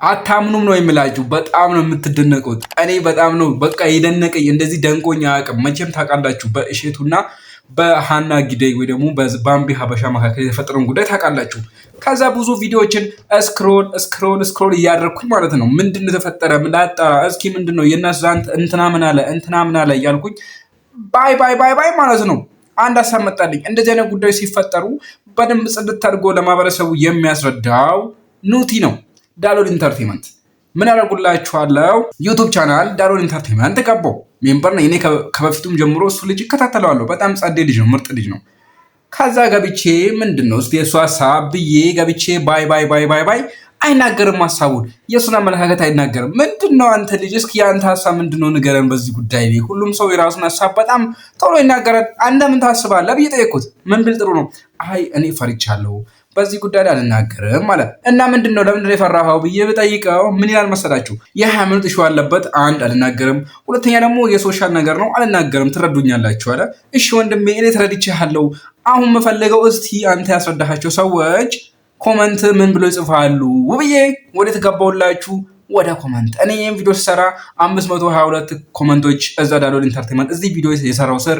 አታምኑም ነው የምላችሁ። በጣም ነው የምትደነቁት። እኔ በጣም ነው በቃ የደነቀኝ። እንደዚህ ደንቆኝ አያውቅም። መቼም ታውቃላችሁ በእሼቱና በሃና ጊደይ ወይ ደግሞ በባምቢ ሀበሻ መካከል የተፈጠረውን ጉዳይ ታውቃላችሁ። ከዛ ብዙ ቪዲዮዎችን ስክሮል እያደረግኩኝ ማለት ነው ምንድን ተፈጠረ ላጣራ እስኪ ምንድን ነው የእነሱ እንትና ምን አለ እያልኩኝ ባይ ማለት ነው። አንድ ሀሳብ መጣልኝ። እንደዚህ አይነት ጉዳዮች ሲፈጠሩ በደንብ ጽድት አድርጎ ለማህበረሰቡ የሚያስረዳው ኑቲ ነው። ዳሎል ኢንተርቴንመንት ምን ያደርጉላችኋለው? ዩቱብ ቻናል ዳሎል ኢንተርቴንመንት ገባው ሜምበር ነው። እኔ ከበፊቱም ጀምሮ እሱ ልጅ እከታተለዋለሁ። በጣም ጸዴ ልጅ ነው፣ ምርጥ ልጅ ነው። ከዛ ገብቼ ምንድን ነው እስቲ የእሱ ሀሳብ ብዬ ገብቼ ባይ አይናገርም። ሀሳቡን የእሱን አመለካከት አይናገርም። ምንድን ነው አንተ ልጅ እስኪ የአንተ ሀሳብ ምንድን ነው ንገረን በዚህ ጉዳይ ላይ። ሁሉም ሰው የራሱን ሀሳብ በጣም ቶሎ ይናገራል። አንተ ምን ታስባለህ ብዬ ጠየኩት። ምን ብል ጥሩ ነው? አይ እኔ ፈርቻለሁ በዚህ ጉዳይ ላይ አልናገርም ማለት እና ምንድን ነው ለምንድን ነው የፈራኸው ብዬ ብጠይቀው ምን ይላል መሰላችሁ? የ20 ኢሹ አለበት። አንድ አልናገርም፣ ሁለተኛ ደግሞ የሶሻል ነገር ነው አልናገርም። ትረዱኛላችሁ አለ። እሺ ወንድሜ እኔ ተረድቼሃለሁ። አሁን የምፈልገው እስቲ አንተ ያስረዳሃቸው ሰዎች ኮመንት ምን ብሎ ይጽፋሉ ብዬ ወደ ተገባውላችሁ ወደ ኮመንት። እኔ ይህን ቪዲዮ ሲሰራ 522 ኮመንቶች እዛ ዳሎል ኢንተርቴንመንት እዚህ ቪዲዮ የሰራው ስር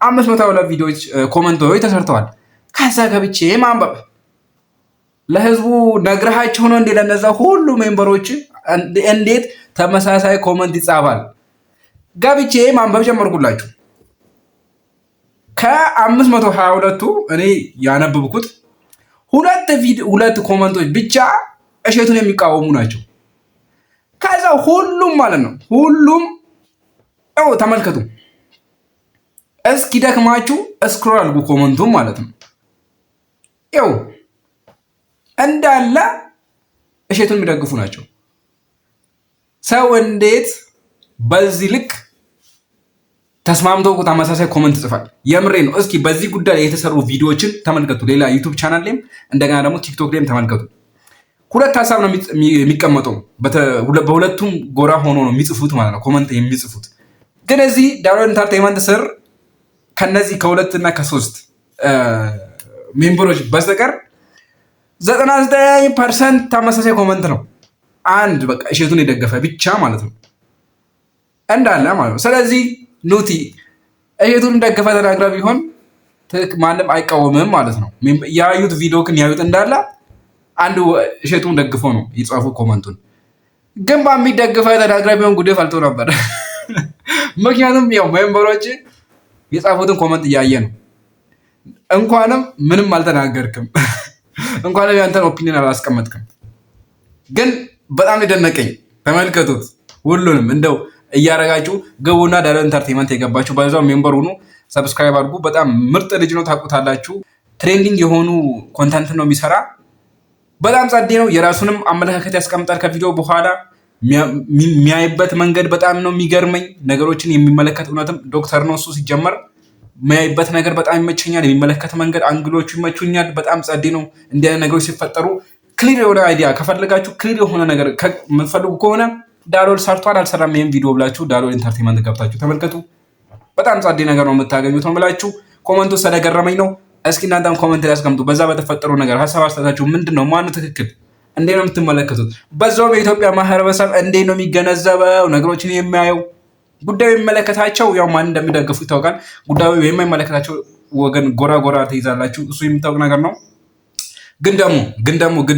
522 ቪዲዮዎች ኮመንቶች ተሰርተዋል። ከዛ ገብቼ ማንበብ ለህዝቡ ነግረሃቸው ነው እንዴ? ለነዛ ሁሉ ሜምበሮች እንዴት ተመሳሳይ ኮመንት ይጻፋል? ገብቼ ማንበብ ጀመርኩላችሁ። ከ522ቱ እኔ ያነበብኩት ሁለት ኮመንቶች ብቻ እሼቱን የሚቃወሙ ናቸው። ከዛ ሁሉም ማለት ነው ሁሉም ተመልከቱ። እስኪ ደክማችሁ ስክሮል አድርጉ ኮመንቱም ማለት ነው። ይኸው እንዳለ እሼቱን የሚደግፉ ናቸው። ሰው እንዴት በዚህ ልክ ተስማምቶ ተመሳሳይ ኮመንት ይጽፋል? የምሬ ነው። እስኪ በዚህ ጉዳይ ላይ የተሰሩ ቪዲዮዎችን ተመልከቱ። ሌላ ዩቱብ ቻናል ላይም እንደገና ደግሞ ቲክቶክ ላይም ተመልከቱ። ሁለት ሀሳብ ነው የሚቀመጠው። በሁለቱም ጎራ ሆኖ ነው የሚጽፉት ማለት ነው ኮመንት የሚጽፉት። ግን እዚህ ዳሎል ኢንተርቴንመንት ስር ከነዚህ ከሁለትና ከሶስት ሜምበሮች በስተቀር 99% ተመሳሳይ ኮመንት ነው። አንድ በቃ እሼቱን የደገፈ ብቻ ማለት ነው እንዳለ ማለት ነው። ስለዚህ ኑቲ እሼቱን ደገፈ ተናግረ ቢሆን ማንም አይቃወምም ማለት ነው። ያዩት ቪዲዮ ግን ያዩት እንዳለ አንዱ እሼቱን ደግፎ ነው የጻፉ ኮመንቱን። ግን በሚደግፈ ተናግረ ቢሆን ጉዴ ፈልቶ ነበር። ምክንያቱም ያው ሜምበሮች የጻፉትን ኮመንት እያየ ነው። እንኳንም ምንም አልተናገርክም፣ እንኳንም ያንተን ኦፒኒየን አላስቀመጥክም። ግን በጣም የደነቀኝ ተመልከቱት። ሁሉንም እንደው እያረጋችሁ ግቡና ዳሎል ኢንተርቴንመንት የገባችሁ በዛው ሜምበር ሁኑ፣ ሰብስክራይብ አድርጉ። በጣም ምርጥ ልጅ ነው፣ ታውቁታላችሁ። ትሬንዲንግ የሆኑ ኮንተንት ነው የሚሰራ። በጣም ጸዴ ነው። የራሱንም አመለካከት ያስቀምጣል። ከቪዲዮ በኋላ የሚያይበት መንገድ በጣም ነው የሚገርመኝ። ነገሮችን የሚመለከት እውነትም ዶክተር ነው እሱ ሲጀመር የሚያይበት ነገር በጣም ይመቸኛል። የሚመለከት መንገድ አንግሎቹ ይመቹኛል። በጣም ጸዴ ነው። እንዲህ አይነት ነገሮች ሲፈጠሩ ክሊር የሆነ አይዲያ ከፈለጋችሁ ክሊር የሆነ ነገር የምትፈልጉ ከሆነ ዳሎል ሰርቷል አልሰራም ይሄን ቪዲዮ ብላችሁ ዳሎል ኢንተርቴንመንት ገብታችሁ ተመልከቱ። በጣም ጸዴ ነገር ነው የምታገኙት ነው ብላችሁ። ኮመንቱ ስለገረመኝ ነው። እስኪ እናንተም ኮመንት ላይ አስቀምጡ። በዛ በተፈጠሩ ነገር ሀሳብ አስተያየታችሁ ምንድነው? ማን ትክክል? እንዴት ነው የምትመለከቱት? በዛው በኢትዮጵያ ማህበረሰብ እንዴት ነው የሚገነዘበው ነገሮችን የሚያየው? ጉዳዩ የሚመለከታቸው ያው ማን እንደሚደግፉ ይታወቃል። ጉዳዩ የማይመለከታቸው ወገን ጎራ ትይዛላችሁ። እሱ የሚታወቅ ነገር ነው። ግን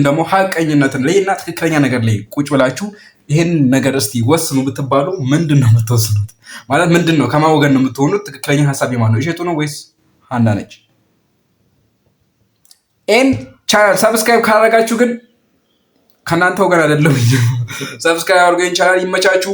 ደግሞ ሀቀኝነትን ላይ እና ትክክለኛ ነገር ላይ ቁጭ ብላችሁ ይህን ነገር እስቲ ወስኑ ብትባሉ ምንድን ነው የምትወስኑት? ማለት ምንድን ነው ከማን ወገን ነው የምትሆኑት? ትክክለኛ ሀሳብ የማን ነው? እሼቱ ነው ወይስ ሃና ነች? ይህን ቻናል ሰብስክራይብ ካደረጋችሁ ግን ከእናንተ ወገን አይደለም። ሰብስክራይብ አድርገን ቻናል ይመቻችሁ።